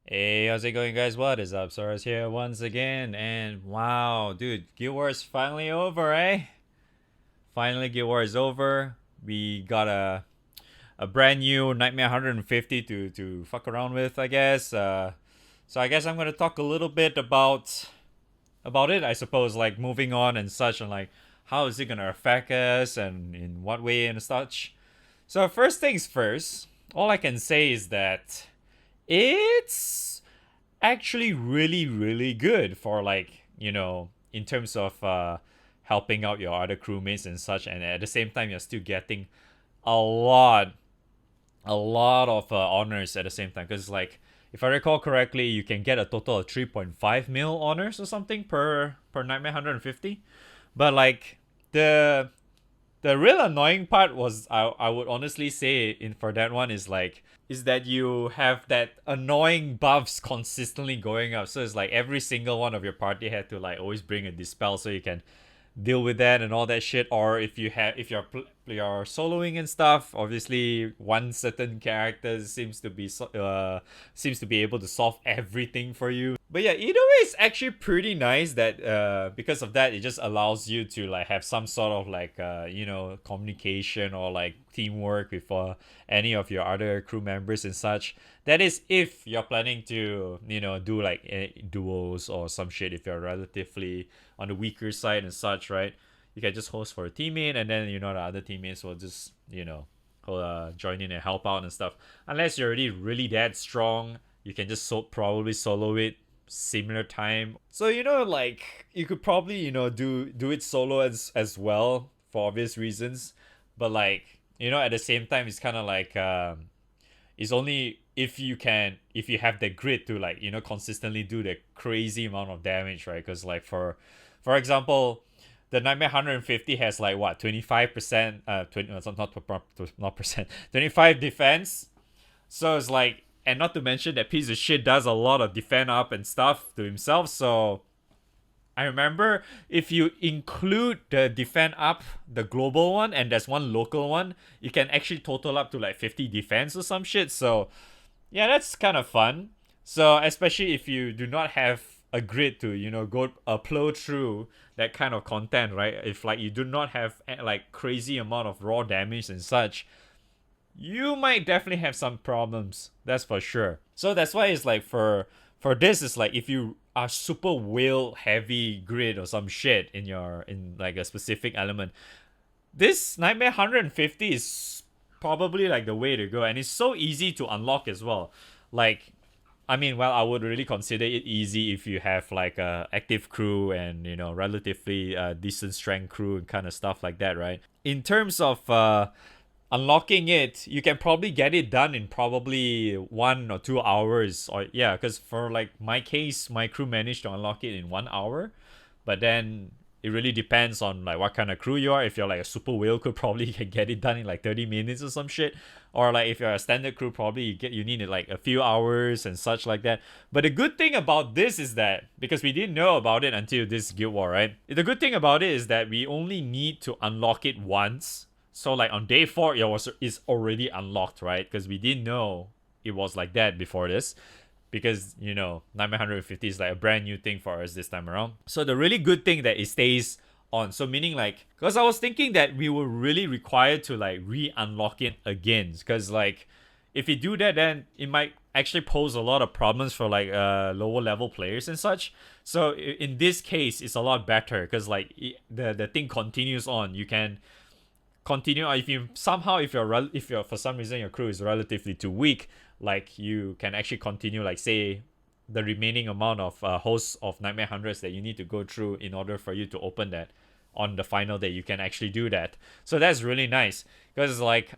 Hey, how's it going, guys? What is up? Soros here once again, and wow, dude, Guild Wars finally over, eh? Finally, Guild War is over. We got a brand new Nightmare 150 to fuck around with, I guess. So I guess I'm gonna talk a little bit about it, I suppose, like moving on and such, and like how is it gonna affect us and in what way and such. So first things first, all I can say is that it's actually really good for like in terms of helping out your other crewmates and such, and at the same time you're still getting a lot of honors at the same time, because like if I recall correctly, you can get a total of 3.5 mil honors or something per Nightmare 150. But like the the real annoying part was, I would honestly say in for that one is that you have that annoying buffs consistently going up. So it's like every single one of your party had to like always bring a dispel so you can deal with that and all that shit. Or if you're soloing and stuff, obviously one certain character seems to be able to solve everything for you. But yeah, either way, it's actually pretty nice that because of that, it just allows you to like have some sort of like communication or like teamwork with any of your other crew members and such. That is if you're planning to do like duos or some shit. If you're relatively on the weaker side and such, right? You can just host for a teammate, and then the other teammates will just join in and help out and stuff. Unless you're already really that strong, you can just probably solo it similar time. So like you could probably do it solo as well for obvious reasons, but like at the same time it's kind of like it's only if you have the grit to like consistently do the crazy amount of damage, right? Because like for example, the Nightmare 150 has like what 25% 20 not percent 25 defense. So it's like, and not to mention that piece of shit does a lot of defend up and stuff to himself. So I remember if you include the defend up, the global one, and there's one local one, you can actually total up to like 50 defense or some shit. So yeah, that's kind of fun. So especially if you do not have a grid to go plow through that kind of content, right? If like you do not have like crazy amount of raw damage and such, you might definitely have some problems. That's for sure. So that's why it's like for this, it's like if you are super whale heavy grid or some shit in like a specific element, this Nightmare 150 is probably like the way to go, and it's so easy to unlock as well. Like, I mean, well, I would really consider it easy if you have like a active crew and relatively decent strength crew and kind of stuff like that, right? In terms of unlocking it, you can probably get it done in probably 1 or 2 hours, or yeah, because for like my case, my crew managed to unlock it in 1 hour. But then it really depends on like what kind of crew you are. If you're like a super whale crew, probably you can get it done in like 30 minutes or some shit. Or like if you're a standard crew, probably you need it like a few hours and such like that. But the good thing about this is that, because we didn't know about it until this Guild War, right? The good thing about it is that we only need to unlock it once. So like on day 4, it's already unlocked, right? Because we didn't know it was like that before this. Because Nightmare 150 is like a brand new thing for us this time around. So the really good thing that it stays on. So meaning like, because I was thinking that we were really required to like re-unlock it again. Because like if you do that, then it might actually pose a lot of problems for like lower level players and such. So in this case, it's a lot better because like the thing continues on. You can continue if you're for some reason your crew is relatively too weak, like you can actually continue, like say the remaining amount of hosts of Nightmare hundreds that you need to go through in order for you to open that on the final day. You can actually do that. So that's really nice, because like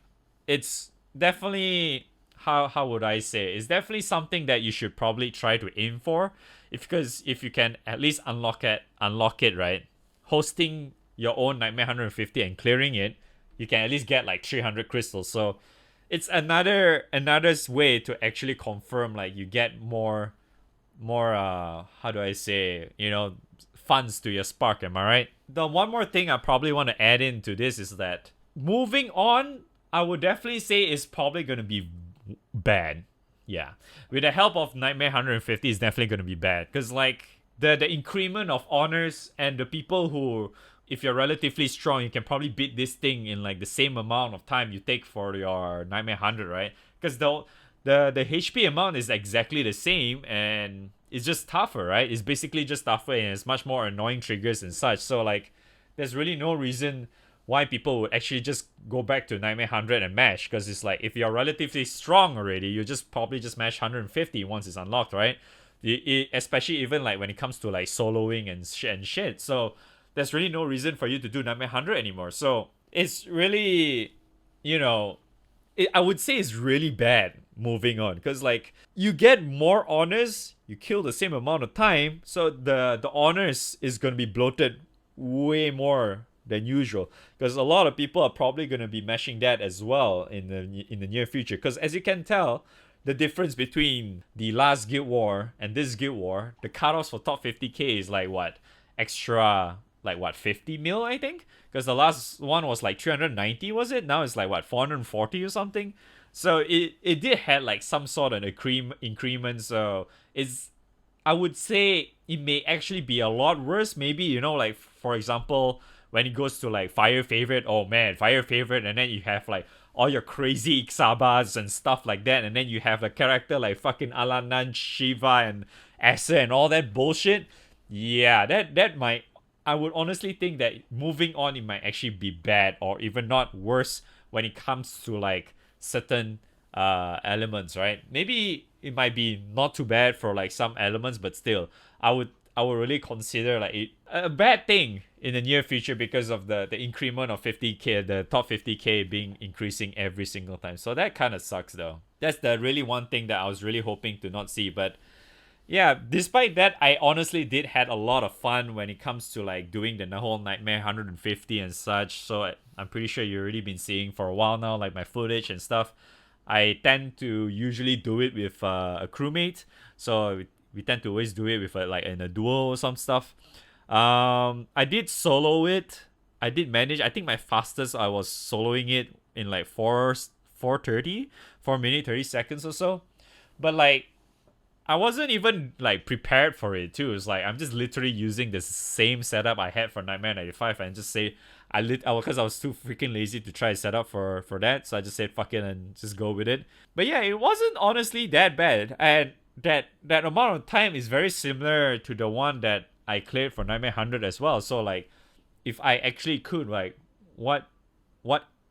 it's definitely, how would I say, it's definitely something that you should probably try to aim for, because if you can at least unlock it, right, hosting your own Nightmare 150 and clearing it, you can at least get like 300 crystals. So it's another way to actually confirm like you get more how do I say, funds to your spark. Am I right? The one more thing I probably want to add into this is that moving on, I would definitely say is probably going to be bad. Yeah, with the help of Nightmare 150 is definitely gonna be bad because like the increment of honors and the people who, if you're relatively strong, you can probably beat this thing in like the same amount of time you take for your Nightmare 100, right? Because the HP amount is exactly the same and it's just tougher, right? It's basically just tougher and it's much more annoying triggers and such. So like, there's really no reason why people would actually just go back to Nightmare 100 and mash, because it's like if you're relatively strong already, you just probably just mash 150 once it's unlocked, right? Especially even like when it comes to like soloing and shit. So there's really no reason for you to do Nightmare 100 anymore. So it's really, you know, I would say it's really bad moving on, because like you get more honors, you kill the same amount of time, so the honors is going to be bloated way more than usual, because a lot of people are probably going to be mashing that as well in the near future, because as you can tell, the difference between the last Guild War and this Guild War, the cutoffs for top 50k is like what, extra like what, 50 mil, I think, because the last one was like 390, was it? Now it's like what, 440 or something. So it did have like some sort of increment. So it's, I would say it may actually be a lot worse. Maybe, you know, like for example, when it goes to like fire favorite, oh man, fire favorite, and then you have like all your crazy Ixabas and stuff like that, and then you have a character like fucking Alanan, Shiva, and Asa and all that bullshit. Yeah, that might, I would honestly think that moving on, it might actually be bad or even not worse when it comes to like certain elements, right? Maybe it might be not too bad for like some elements, but still, I would really consider like a bad thing in the near future because of the increment of 50k, the top 50k being increasing every single time. So that kind of sucks though. That's the really one thing that I was really hoping to not see. But yeah, despite that, I honestly did had a lot of fun when it comes to like doing the whole Nightmare 150 and such. So I'm pretty sure you've already been seeing for a while now, like my footage and stuff. I tend to usually do it with a crewmate, so we tend to always do it with like in a duo or some stuff. I did solo it. I did manage. I think my fastest I was soloing it in like 4 minutes 30 seconds or so. But like I wasn't even like prepared for it too. It's like I'm just literally using the same setup I had for Nightmare 95 and just say because I was too freaking lazy to try a setup for that, so I just said fuck it and just go with it. But yeah, it wasn't honestly that bad, and that amount of time is very similar to the one that I cleared for Nightmare 100 as well. So like, if I actually could, like, what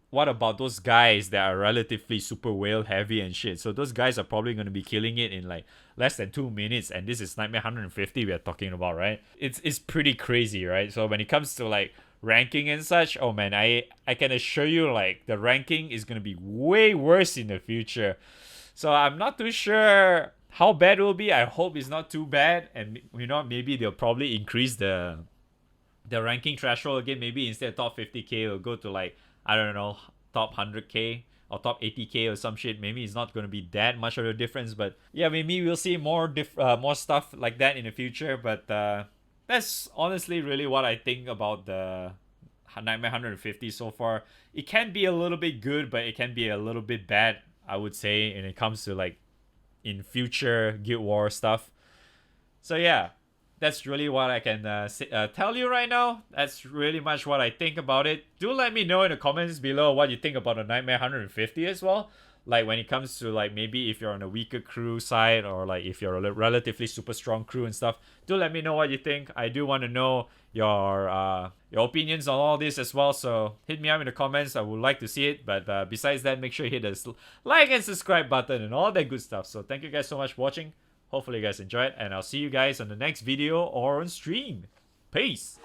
what about those guys that are relatively super whale heavy and shit? So those guys are probably going to be killing it in like less than 2 minutes, and this is Nightmare 150 we are talking about, right? It's pretty crazy, right? So when it comes to like ranking and such, oh man, I can assure you like the ranking is going to be way worse in the future. So I'm not too sure how bad it will be. I hope it's not too bad, and you know, maybe they'll probably increase the ranking threshold again. Maybe instead of top 50k, it'll go to like, I don't know, top 100k or top 80k or some shit. Maybe it's not going to be that much of a difference, but yeah, maybe we'll see more more stuff like that in the future. But that's honestly really what I think about the Nightmare 150 so far. It can be a little bit good, but it can be a little bit bad, I would say, when it comes to like in future Guild War stuff. So yeah, that's really what I can tell you right now. That's really much what I think about it. Do let me know in the comments below what you think about the Nightmare 150 as well. Like when it comes to like maybe if you're on a weaker crew side, or like if you're a relatively super strong crew and stuff. Do let me know what you think. I do want to know your opinions on all this as well. So hit me up in the comments. I would like to see it. But besides that, make sure you hit the like and subscribe button and all that good stuff. So thank you guys so much for watching. Hopefully you guys enjoyed, and I'll see you guys on the next video or on stream. Peace!